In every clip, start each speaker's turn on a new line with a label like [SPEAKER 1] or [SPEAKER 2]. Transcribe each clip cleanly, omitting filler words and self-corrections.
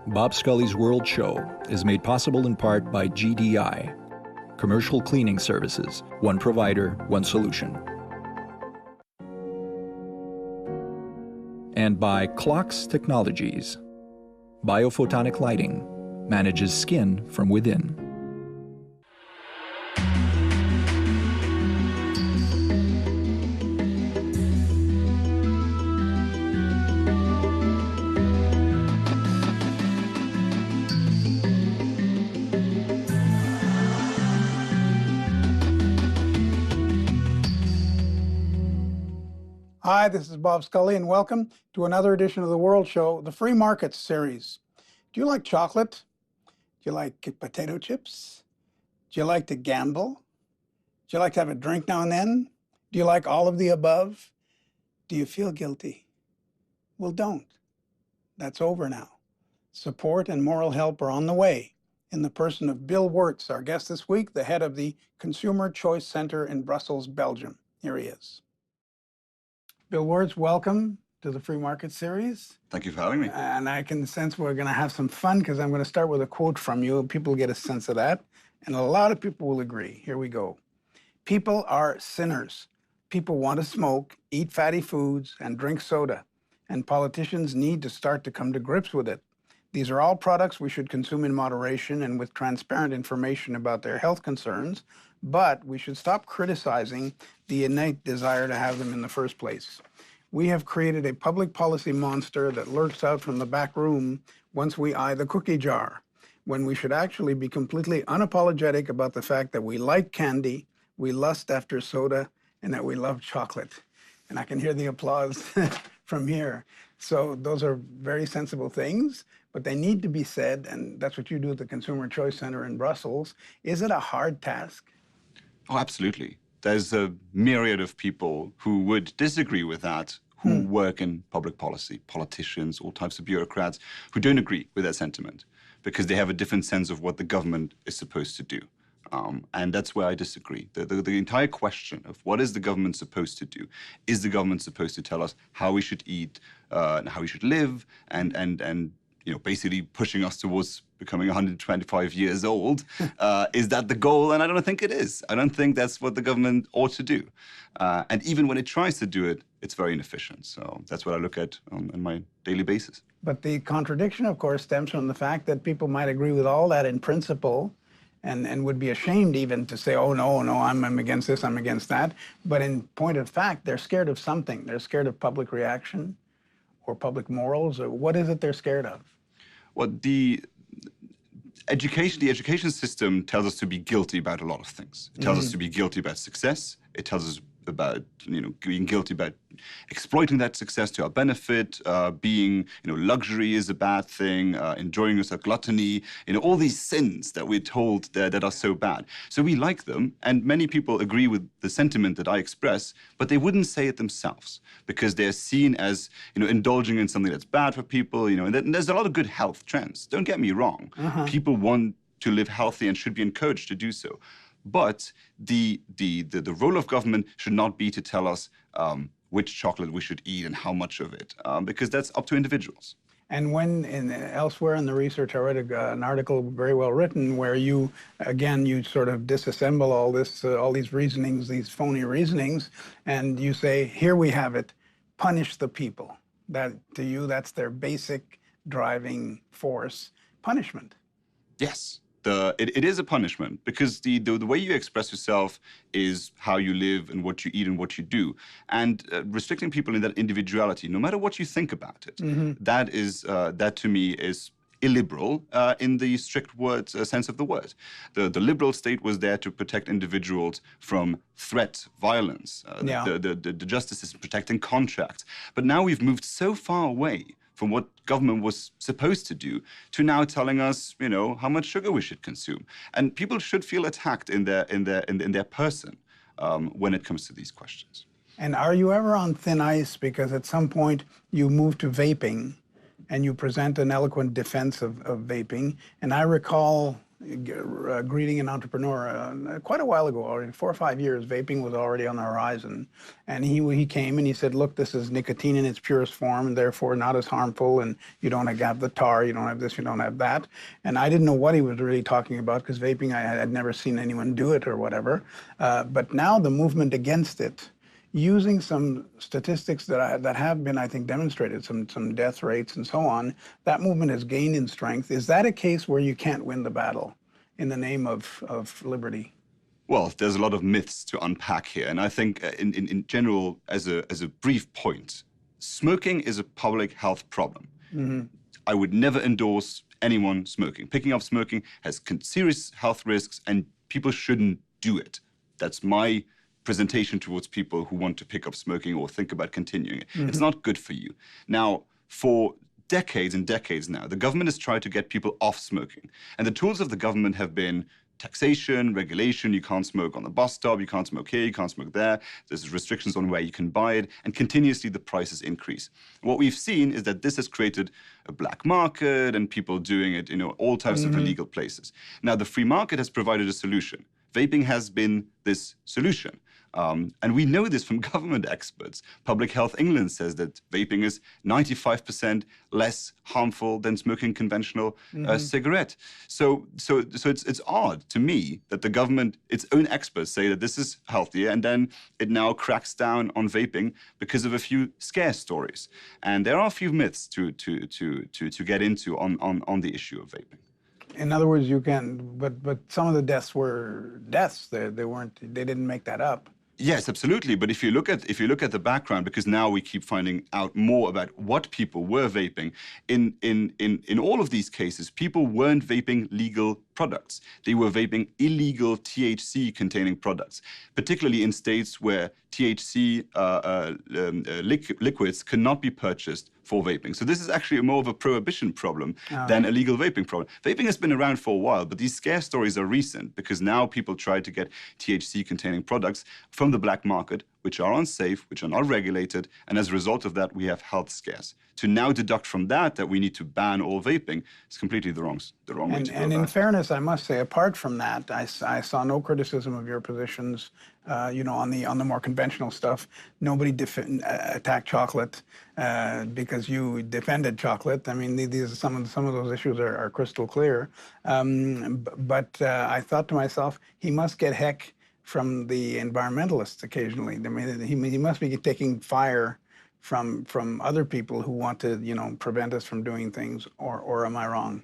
[SPEAKER 1] Bob Scully's World Show is made possible in part by GDI, Commercial Cleaning Services, one provider, one solution. And by Clocks Technologies. Biophotonic lighting manages skin from within.
[SPEAKER 2] Hi, this is Bob Scully, and welcome to another edition of the World Show, the Free Markets series. Do you like chocolate? Do you like potato chips? Do you like to gamble? Do you like to have a drink now and then? Do you like all of the above? Do you feel guilty? Well, don't. That's over now. Support and moral help are on the way in the person of Bill Wirtz, our guest this week, the head of the Consumer Choice Center in Brussels, Belgium. Here he is. Bill Wirtz, welcome to the Free Market Series.
[SPEAKER 3] Thank you for having me.
[SPEAKER 2] And I can sense we're going to have some fun because I'm going to start with a quote from you. People get a sense of that, and a lot of people will agree. Here we go. People are sinners. People want to smoke, eat fatty foods, and drink soda, and politicians need to start to come to grips with it. These are all products we should consume in moderation and with transparent information about their health concerns, but we should stop criticizing the innate desire to have them in the first place. We have created a public policy monster that lurks out from the back room once we eye the cookie jar, when we should actually be completely unapologetic about the fact that we like candy, we lust after soda, and that we love chocolate. And I can hear the applause from here. So those are very sensible things, but they need to be said, and that's what you do at the Consumer Choice Center in Brussels. Is it a hard task?
[SPEAKER 3] Oh, absolutely. There's a myriad of people who would disagree with that, who work in public policy, politicians, all types of bureaucrats, who don't agree with that sentiment because they have a different sense of what the government is supposed to do. And that's where I disagree. The entire question of what is the government supposed to do? Is the government supposed to tell us how we should eat, and how we should live, and you know, basically pushing us towards becoming 125 years old? Is that the goal? And I don't think it is. I don't think that's what the government ought to do. And even when it tries to do it, it's very inefficient. So that's what I look at on my daily basis.
[SPEAKER 2] But the contradiction, of course, stems from the fact that people might agree with all that in principle, and would be ashamed even to say, oh, no, I'm against this, I'm against that. But in point of fact, they're scared of something. They're scared of public reaction or public morals, or what is it they're scared of?
[SPEAKER 3] Well, the education system tells us to be guilty about a lot of things. It tells us to be guilty about success. It tells us about, you know, being guilty about exploiting that success to our benefit, being, you know, luxury is a bad thing, enjoying yourself, gluttony, you know, all these sins that we're told that are so bad. So we like them, and many people agree with the sentiment that I express, but they wouldn't say it themselves because they're seen as, you know, indulging in something that's bad for people, you know, and there's a lot of good health trends. Don't get me wrong. People want to live healthy and should be encouraged to do so. But the role of government should not be to tell us which chocolate we should eat and how much of it, because that's up to individuals.
[SPEAKER 2] And when elsewhere in the research, I read an article very well written where you sort of disassemble all these reasonings, these phony reasonings, and you say, here we have it, punish the people. That, to you, that's their basic driving force, punishment.
[SPEAKER 3] Yes. It is a punishment because the way you express yourself is how you live and what you eat and what you do. And restricting people in that individuality, no matter what you think about it, that to me is illiberal in the strict sense of the word. The liberal state was there to protect individuals from threat, violence. The justice system protecting contracts. But now we've moved so far away from what government was supposed to do, to now telling us, you know, how much sugar we should consume. And people should feel attacked in their person when it comes to these questions.
[SPEAKER 2] And are you ever on thin ice? Because at some point you move to vaping, and you present an eloquent defense of vaping. And I recall greeting an entrepreneur quite a while ago, already 4 or 5 years. Vaping was already on the horizon, and he came and he said, "Look, this is nicotine in its purest form, and therefore not as harmful. And you don't have the tar, you don't have this, you don't have that." And I didn't know what he was really talking about because vaping, I had never seen anyone do it or whatever. But now the movement against it, using some statistics that have been, I think, demonstrated, some death rates and so on, that movement has gained in strength. Is that a case where you can't win the battle in the name of liberty?
[SPEAKER 3] Well, there's a lot of myths to unpack here. And I think in general, as a brief point, smoking is a public health problem. Mm-hmm. I would never endorse anyone smoking. Picking up smoking has serious health risks and people shouldn't do it. That's my presentation towards people who want to pick up smoking or think about continuing it. Mm-hmm. It's not good for you. Now, for decades and decades now, the government has tried to get people off smoking. And the tools of the government have been taxation, regulation. You can't smoke on the bus stop, you can't smoke here, you can't smoke there. There's restrictions on where you can buy it, and continuously the prices increase. What we've seen is that this has created a black market and people doing it, all types of illegal places. Now, the free market has provided a solution. Vaping has been this solution. And we know this from government experts. Public Health England says that vaping is 95% less harmful than smoking conventional cigarette. So it's odd to me that the government, its own experts say that this is healthier, and then it now cracks down on vaping because of a few scare stories. And there are a few myths to get into on the issue of vaping.
[SPEAKER 2] In other words, you can, but some of the deaths were deaths. They didn't make that up.
[SPEAKER 3] Yes, absolutely. But if you look at the background, because now we keep finding out more about what people were vaping, in all of these cases, people weren't vaping legal products. They were vaping illegal THC-containing products, particularly in states where THC liquids cannot be purchased for vaping. So this is actually more of a prohibition problem than a legal vaping problem. Vaping has been around for a while, but these scare stories are recent because now people try to get THC-containing products from the black market, which are unsafe, which are not regulated, and as a result of that, we have health scares. To now deduct from that we need to ban all vaping is completely the wrong way to go.
[SPEAKER 2] And in fairness, I must say, apart from that, I saw no criticism of your positions. On the more conventional stuff. Nobody attacked chocolate because you defended chocolate. I mean, these some of those issues are crystal clear. But I thought to myself, he must get heck from the environmentalists occasionally. I mean, he must be taking fire from other people who want to, prevent us from doing things. Or am I wrong?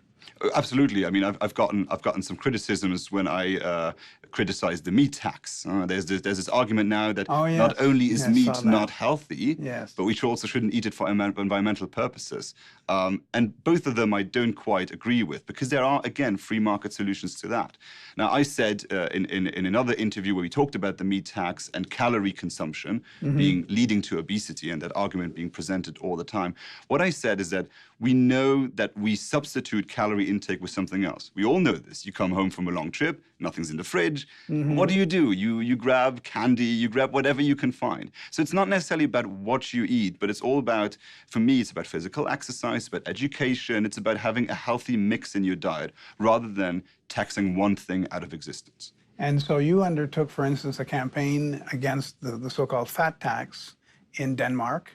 [SPEAKER 3] Absolutely. I mean, I've gotten some criticisms when I criticized the meat tax. There's this argument now that not only is meat not healthy, but we also shouldn't eat it for environmental purposes. And both of them I don't quite agree with because there are, again, free market solutions to that. Now, I said in another interview where we talked about the meat tax and calorie consumption leading to obesity and that argument being presented all the time, what I said is that we know that we substitute calorie intake with something else. We all know this. You come home from a long trip, nothing's in the fridge. What do? You grab candy, you grab whatever you can find. So it's not necessarily about what you eat, but it's all about, for me, it's about physical exercise, it's about education, it's about having a healthy mix in your diet rather than taxing one thing out of existence.
[SPEAKER 2] And so you undertook, for instance, a campaign against the so-called fat tax in Denmark,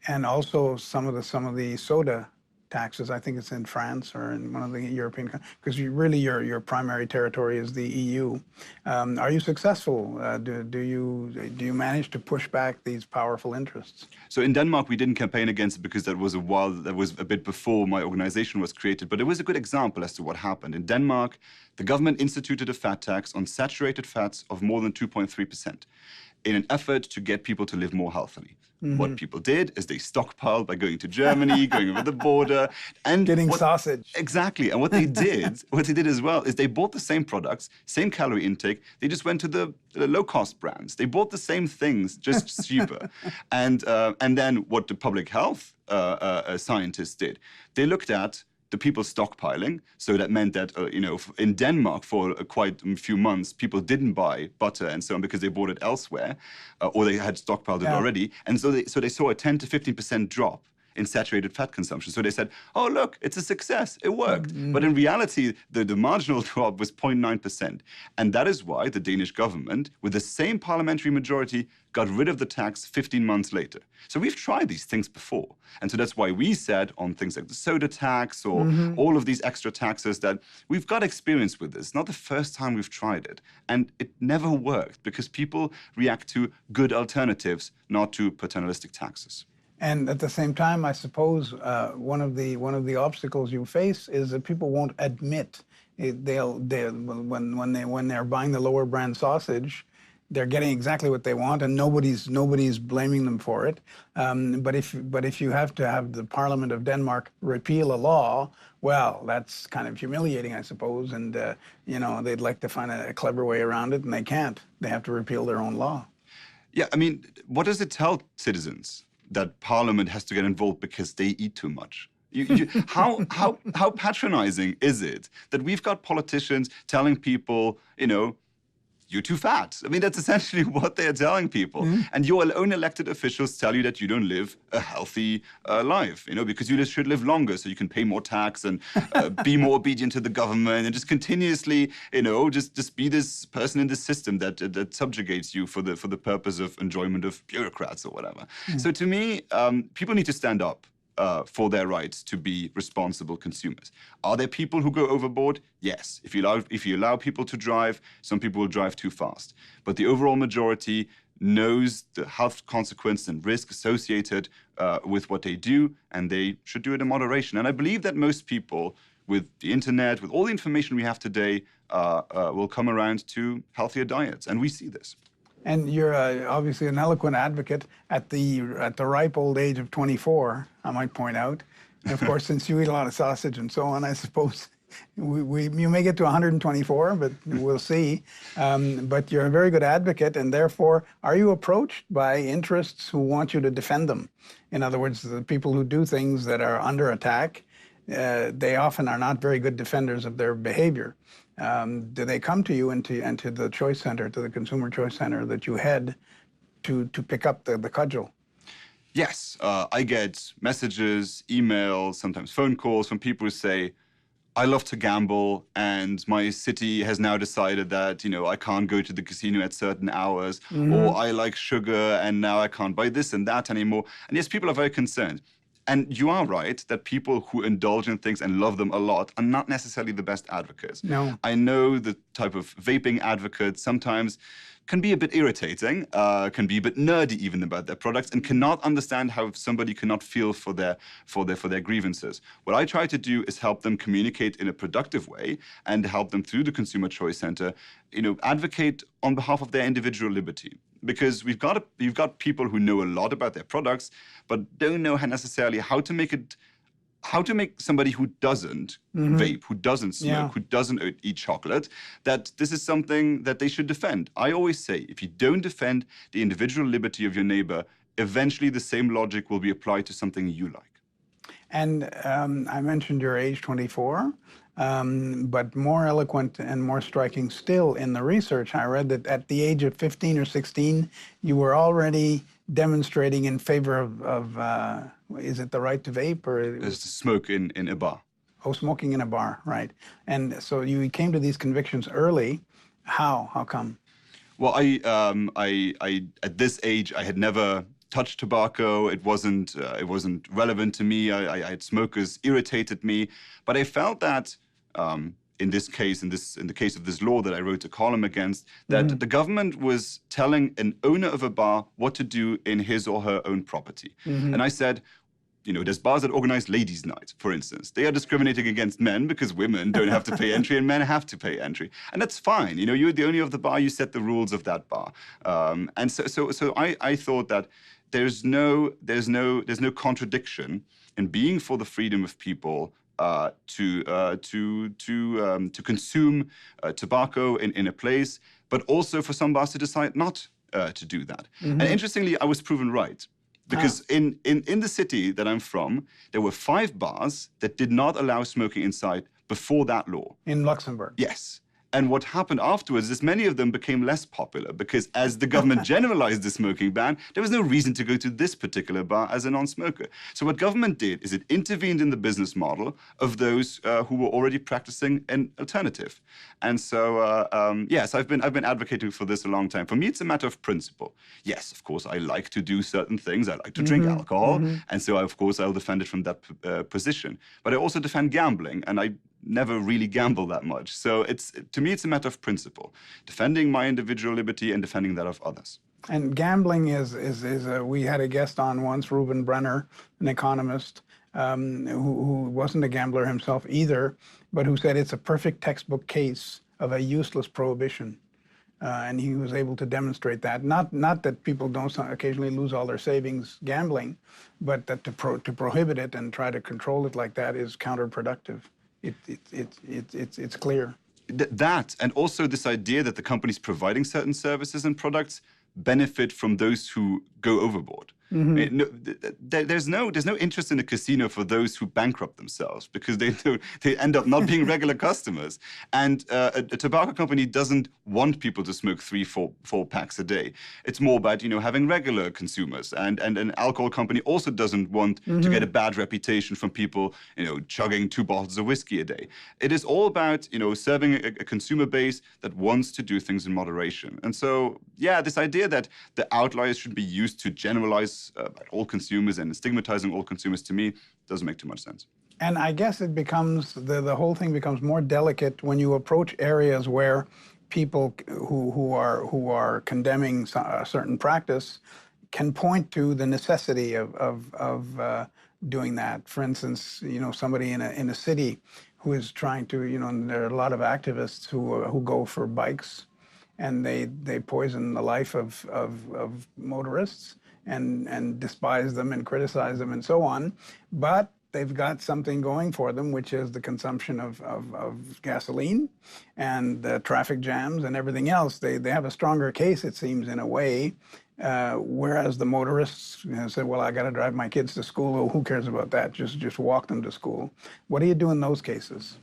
[SPEAKER 2] and also some of the soda taxes. I think it's in France or in one of the European countries, because your primary territory is the EU. Are you successful? Do you manage to push back these powerful interests?
[SPEAKER 3] So in Denmark, we didn't campaign against it because that was a bit before my organization was created, but it was a good example as to what happened. In Denmark, the government instituted a fat tax on saturated fats of more than 2.3%. in an effort to get people to live more healthily. What people did is they stockpiled by going to Germany, going over the border, and
[SPEAKER 2] getting sausage.
[SPEAKER 3] Exactly. And what they did as well is they bought the same products, same calorie intake. They just went to the low-cost brands. They bought the same things, just cheaper. And then what the public health scientists did, they looked at the people stockpiling. So that meant that, in Denmark for quite a few months, people didn't buy butter and so on because they bought it elsewhere, or they had stockpiled it already. And so they saw a 10 to 15% drop in saturated fat consumption. So they said, oh, look, it's a success. It worked. But in reality, the marginal drop was 0.9%. And that is why the Danish government, with the same parliamentary majority, got rid of the tax 15 months later. So we've tried these things before. And so that's why we said on things like the soda tax or all of these extra taxes that we've got experience with this. Not the first time we've tried it. And it never worked because people react to good alternatives, not to paternalistic taxes.
[SPEAKER 2] And at the same time, I suppose one of the obstacles you face is that people won't admit when they're buying the lower brand sausage, they're getting exactly what they want, and nobody's blaming them for it. But if you have to have the Parliament of Denmark repeal a law, well, that's kind of humiliating, I suppose. And you know, they'd like to find a clever way around it, and they can't. They have to repeal their own law.
[SPEAKER 3] Yeah, I mean, what does it tell citizens that Parliament has to get involved because they eat too much? How patronizing is it that we've got politicians telling people, you know, you're too fat? I mean, that's essentially what they're telling people. And your own elected officials tell you that you don't live a healthy life, you know, because you should live longer so you can pay more tax and be more obedient to the government and just continuously, you know, just be this person in the system that subjugates you for the purpose of enjoyment of bureaucrats or whatever. So to me, people need to stand up for their rights to be responsible consumers. Are there people who go overboard? Yes. If you allow people to drive, some people will drive too fast. But the overall majority knows the health consequence and risk associated with what they do, and they should do it in moderation. And I believe that most people, with the internet, with all the information we have today, will come around to healthier diets. And we see this.
[SPEAKER 2] And you're obviously an eloquent advocate at the ripe old age of 24, I might point out. And of course, since you eat a lot of sausage and so on, I suppose you may get to 124, but we'll see. But you're a very good advocate, and therefore, are you approached by interests who want you to defend them? In other words, the people who do things that are under attack, they often are not very good defenders of their behavior. Do they come to you and to the Choice Center, to the Consumer Choice Center that you head to pick up the cudgel?
[SPEAKER 3] Yes, I get messages, emails, sometimes phone calls from people who say, I love to gamble, and my city has now decided that, you know, I can't go to the casino at certain hours, or I like sugar, and now I can't buy this and that anymore. And yes, people are very concerned. And you are right that people who indulge in things and love them a lot are not necessarily the best advocates.
[SPEAKER 2] No.
[SPEAKER 3] I know the type of vaping advocates sometimes can be a bit irritating, can be a bit nerdy even about their products, and cannot understand how somebody cannot feel for their grievances. What I try to do is help them communicate in a productive way and help them through the Consumer Choice Center, you know, advocate on behalf of their individual liberty. Because we've got people who know a lot about their products, but don't know necessarily how to make somebody who doesn't vape, who doesn't smoke, who doesn't eat chocolate, that this is something that they should defend. I always say, if you don't defend the individual liberty of your neighbor, eventually the same logic will be applied to something you like.
[SPEAKER 2] And I mentioned your age, 24. But more eloquent and more striking still in the research, I read that at the age of 15 or 16, you were already demonstrating in favor of is it the right to vape? Or
[SPEAKER 3] It's to smoke in a bar.
[SPEAKER 2] Oh, smoking in a bar, right. And so you came to these convictions early. How? How come?
[SPEAKER 3] Well, I at this age, I had never touched tobacco. It wasn't relevant to me. I had smokers irritated me, but I felt that in this case, in the case of this law that I wrote a column against, that the government was telling an owner of a bar what to do in his or her own property. And I said, you know, there's bars that organize ladies' night, for instance. They are discriminating against men because women don't have to pay entry and men have to pay entry. And that's fine. You know, you're the owner of the bar, you set the rules of that bar. And so I thought that there's no contradiction in being for the freedom of people to consume tobacco in a place, but also for some bars to decide not to do that. And interestingly, I was proven right. Because in the city that I'm from, there were 5 bars that did not allow smoking inside before that law.
[SPEAKER 2] In Luxembourg?
[SPEAKER 3] Yes. And what happened afterwards is many of them became less popular because as the government generalized the smoking ban, there was no reason to go to this particular bar as a non-smoker. So what government did is it intervened in the business model of those who were already practicing an alternative. And so, yes, I've been advocating for this a long time. For me, it's a matter of principle. Yes, of course, I like to do certain things. I like to drink alcohol. And so, of course, I'll defend it from that position. But I also defend gambling, and I never really gamble that much. So to me, it's a matter of principle, defending my individual liberty and defending that of others.
[SPEAKER 2] And gambling we had a guest on once, Ruben Brenner, an economist, who wasn't a gambler himself either, but who said it's a perfect textbook case of a useless prohibition. And he was able to demonstrate that. Not that people don't occasionally lose all their savings gambling, but that to prohibit it and try to control it like that is counterproductive. It's clear.
[SPEAKER 3] That, and also this idea that the companies providing certain services and products benefit from those who go overboard. There's no interest in a casino for those who bankrupt themselves because they end up not being regular customers. And a tobacco company doesn't want people to smoke 3-4 packs a day. It's more about having regular consumers. And an alcohol company also doesn't want to get a bad reputation from people chugging 2 bottles of whiskey a day. It is all about serving a consumer base that wants to do things in moderation. And so yeah, this idea that the outliers should be used to generalize about all consumers and stigmatizing all consumers, to me, doesn't make too much sense.
[SPEAKER 2] And I guess it becomes, the whole thing becomes more delicate when you approach areas where people who are condemning a certain practice can point to the necessity of doing that. For instance, somebody in a city who is trying to, and there are a lot of activists who go for bikes, and they poison the life of motorists and despise them and criticize them and so on. But they've got something going for them, which is the consumption of gasoline and the traffic jams and everything else. They have a stronger case, it seems, in a way, whereas the motorists say, well, I got to drive my kids to school. Oh, who cares about that? Just walk them to school. What do you do in those cases?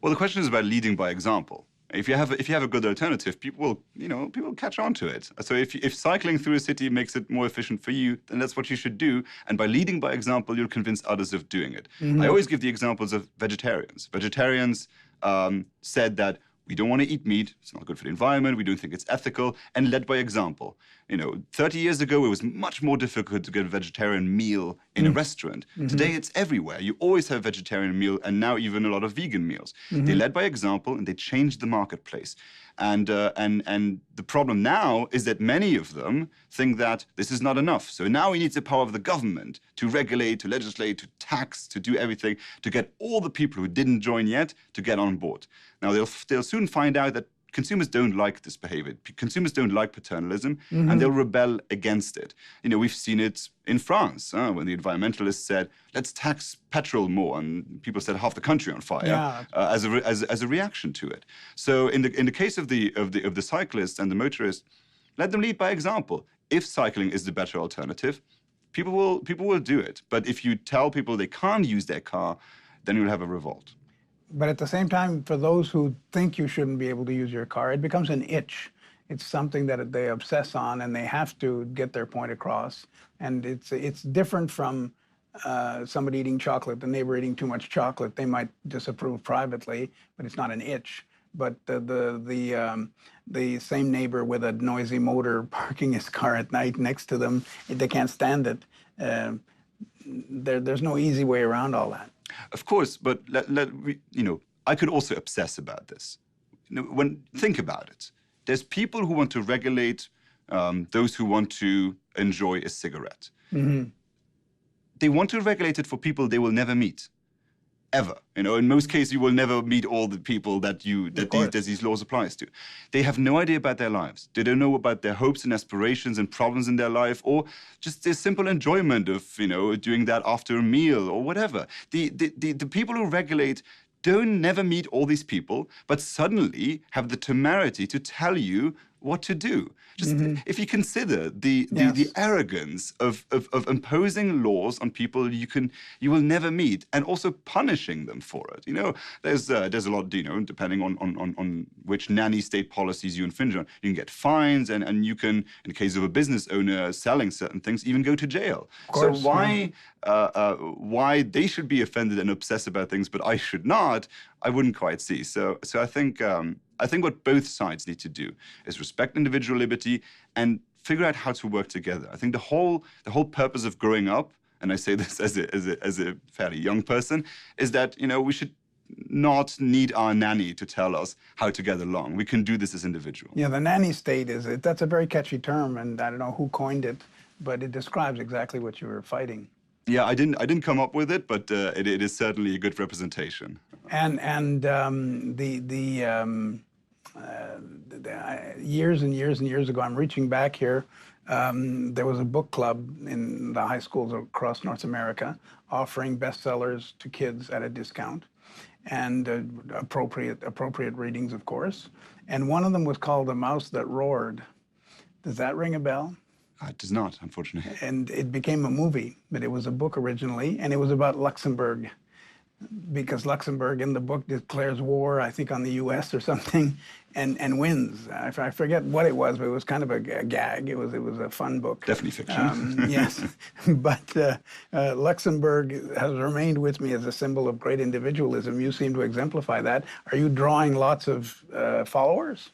[SPEAKER 3] Well, the question is about leading by example. If you have a good alternative, people will catch on to it. So if cycling through a city makes it more efficient for you, then that's what you should do. And by leading by example, you'll convince others of doing it. I always give the examples of vegetarians. Vegetarians said that we don't want to eat meat, it's not good for the environment, we don't think it's ethical, and led by example. 30 years ago, it was much more difficult to get a vegetarian meal in a restaurant. Today, it's everywhere. You always have a vegetarian meal, and now even a lot of vegan meals. They led by example, and they changed the marketplace. And the problem now is that many of them think that this is not enough. So now we need the power of the government to regulate, to legislate, to tax, to do everything, to get all the people who didn't join yet to get on board. Now, they'll soon find out that consumers don't like this behavior. Consumers don't like paternalism, and they'll rebel against it. We've seen it in France when the environmentalists said, let's tax petrol more, and people set half the country on fire as a reaction to it. So in the case of the cyclists and the motorists, let them lead by example. If cycling is the better alternative, people will do it. But if you tell people they can't use their car, then you'll have a revolt.
[SPEAKER 2] But at the same time, for those who think you shouldn't be able to use your car, it becomes an itch. It's something that they obsess on, and they have to get their point across. And it's different from somebody eating chocolate, the neighbor eating too much chocolate. They might disapprove privately, but it's not an itch. But the same neighbor with a noisy motor parking his car at night next to them, they can't stand it. There's no easy way around all that.
[SPEAKER 3] Of course, but I could also obsess about this. Think about it. There's people who want to regulate those who want to enjoy a cigarette. They want to regulate it for people they will never meet, ever. In most cases, you will never meet all the people that these laws applies to. They have no idea about their lives. They don't know about their hopes and aspirations and problems in their life, or just the simple enjoyment of doing that after a meal or whatever. The people who regulate don't never meet all these people, but suddenly have the temerity to tell you what to do. Just if you consider the
[SPEAKER 2] Yes.
[SPEAKER 3] arrogance of imposing laws on people you will never meet, and also punishing them for it. You know, there's a lot, you know, depending on which nanny state policies you infringe on, you can get fines, and you can, in the case of a business owner selling certain things, even go to jail.
[SPEAKER 2] Of course,
[SPEAKER 3] So why they should be offended and obsess about things, but I should not, I wouldn't quite see. So I think what both sides need to do is respect individual liberty and figure out how to work together. I think the whole purpose of growing up, and I say this as a fairly young person, is that, you know, we should not need our nanny to tell us how to get along. We can do this as individuals.
[SPEAKER 2] Yeah, the nanny state that's a very catchy term, and I don't know who coined it, but it describes exactly what you were fighting.
[SPEAKER 3] Yeah, I didn't come up with it, but it is certainly a good representation.
[SPEAKER 2] And years and years and years ago, I'm reaching back here, there was a book club in the high schools across North America offering bestsellers to kids at a discount, and appropriate readings, of course. And one of them was called The Mouse That Roared. Does that ring a bell?
[SPEAKER 3] It does not, unfortunately.
[SPEAKER 2] And it became a movie, but it was a book originally, and it was about Luxembourg, because Luxembourg in the book declares war, I think, on the U.S. or something, and wins. I forget what it was, but it was kind of a gag. It was a fun book.
[SPEAKER 3] Definitely fiction.
[SPEAKER 2] Yes, but Luxembourg has remained with me as a symbol of great individualism. You seem to exemplify that. Are you drawing lots of followers?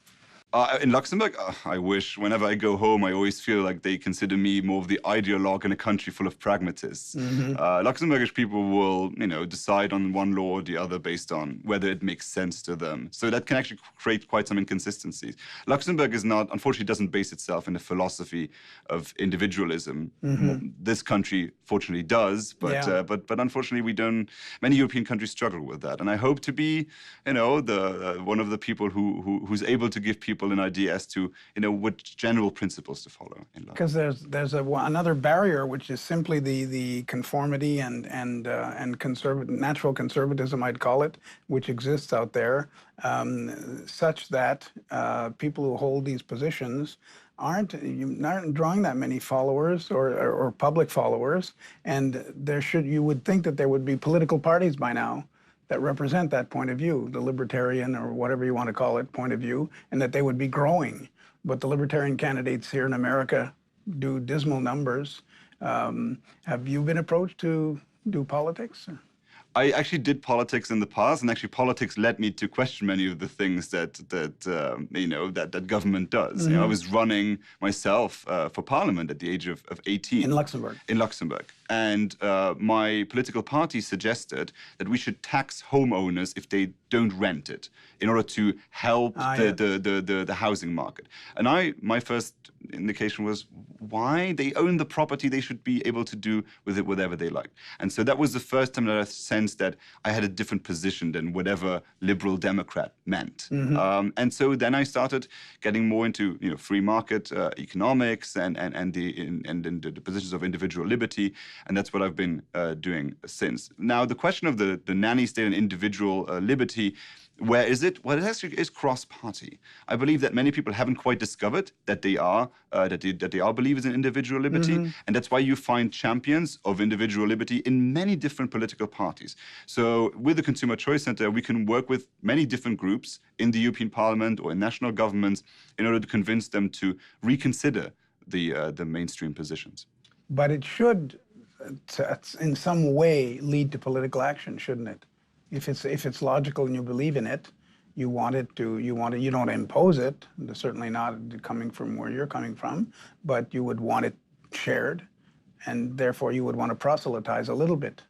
[SPEAKER 3] In Luxembourg, I wish. Whenever I go home, I always feel like they consider me more of the ideologue in a country full of pragmatists. Luxembourgish people will, you know, decide on one law or the other based on whether it makes sense to them. So that can actually create quite some inconsistencies. Luxembourg unfortunately doesn't base itself in a philosophy of individualism. This country, fortunately, does, but unfortunately, we don't. Many European countries struggle with that, and I hope to be, you know, one of the people who's able to give people an idea as to, you know, what general principles to follow in life.
[SPEAKER 2] Because there's another barrier, which is simply the conformity and natural conservatism, I'd call it, which exists out there, such that people who hold these positions aren't drawing that many followers or public followers, and you would think that there would be political parties by now that represent that point of view, the libertarian or whatever you want to call it point of view, and that they would be growing. But the libertarian candidates here in America do dismal numbers. Have you been approached to do politics?
[SPEAKER 3] I actually did politics in the past, and actually politics led me to question many of the things that government does. You know, I was running myself for parliament at the age of 18.
[SPEAKER 2] In Luxembourg.
[SPEAKER 3] In Luxembourg. And my political party suggested that we should tax homeowners if they don't rent it in order to help the housing market. And my first indication was, why? They own the property, they should be able to do with it whatever they like. And so that was the first time that I sensed that I had a different position than whatever liberal Democrat meant. And so then I started getting more into, you know, free market economics and the positions of individual liberty, and that's what I've been doing since. Now, the question of the nanny state and individual liberty, where is it? Well, it actually is cross-party. I believe that many people haven't quite discovered that they are believers in individual liberty, and that's why you find champions of individual liberty in many different political parties. So with the Consumer Choice Center, we can work with many different groups in the European Parliament or in national governments in order to convince them to reconsider the mainstream positions. But
[SPEAKER 2] it should, in some way, lead to political action, shouldn't it? If it's logical and you believe in it, you don't impose it, certainly not coming from where you're coming from, but you would want it shared, and therefore you would want to proselytize a little bit.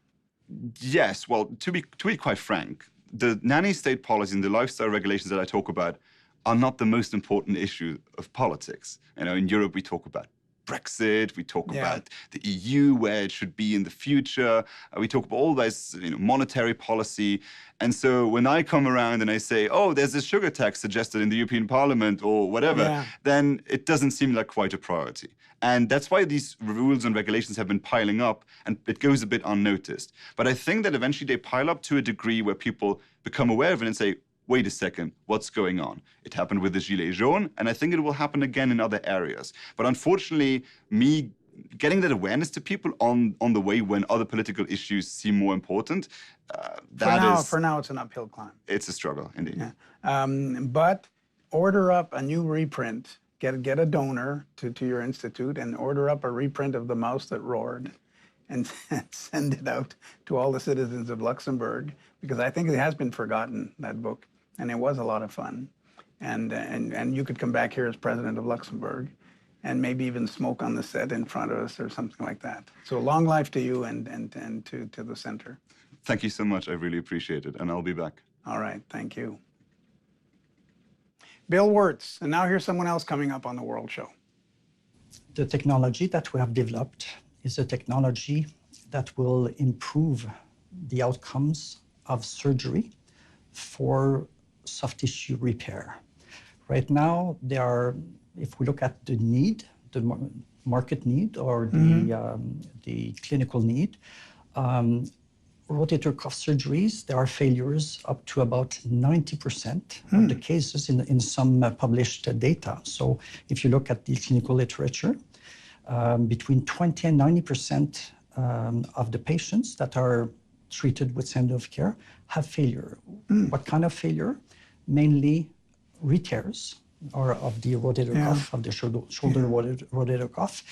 [SPEAKER 3] Yes, well, to be quite frank, the nanny state policy and the lifestyle regulations that I talk about are not the most important issue of politics. You know, in Europe we talk about Brexit, we talk about the EU, where it should be in the future. We talk about all this, you know, monetary policy. And so when I come around and I say, oh, there's a sugar tax suggested in the European Parliament or whatever, then it doesn't seem like quite a priority. And that's why these rules and regulations have been piling up, and it goes a bit unnoticed. But I think that eventually they pile up to a degree where people become aware of it and say, wait a second, what's going on? It happened with the Gilets jaunes, and I think it will happen again in other areas. But unfortunately, me getting that awareness to people on the way when other political issues seem more important,
[SPEAKER 2] for now, it's an uphill climb.
[SPEAKER 3] It's a struggle, indeed.
[SPEAKER 2] Yeah. But order up a new reprint. Get a donor to your institute and order up a reprint of The Mouse That Roared and send it out to all the citizens of Luxembourg, because I think it has been forgotten, that book, and it was a lot of fun. And you could come back here as president of Luxembourg and maybe even smoke on the set in front of us or something like that. So long life to you and to the center.
[SPEAKER 3] Thank you so much. I really appreciate it, and I'll be back.
[SPEAKER 2] All right, thank you. Bill Wirtz, and now here's someone else coming up on the World Show.
[SPEAKER 4] The technology that we have developed is a technology that will improve the outcomes of surgery for soft tissue repair. Right now, there are, if we look at the need, the market need or the clinical need, rotator cuff surgeries, there are failures up to about 90% of the cases in some published data. So if you look at the clinical literature, between 20 and 90% of the patients that are treated with standard of care have failure. What kind of failure? Mainly re-tears or of the rotator cuff, of the shoulder rotator cuff.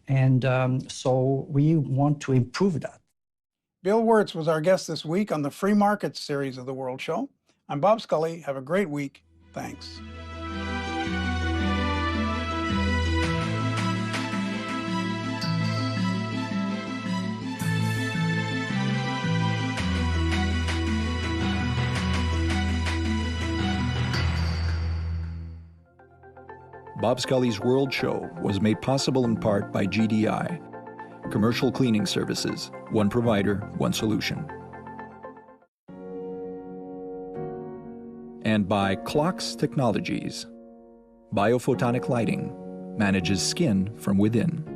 [SPEAKER 4] And so we want to improve that.
[SPEAKER 2] Bill Wirtz was our guest this week on the Free Markets series of The World Show. I'm Bob Scully. Have a great week. Thanks.
[SPEAKER 1] Bob Scully's World Show was made possible in part by GDI, Commercial Cleaning Services, one provider, one solution. And by Clocks Technologies. Biophotonic lighting manages skin from within.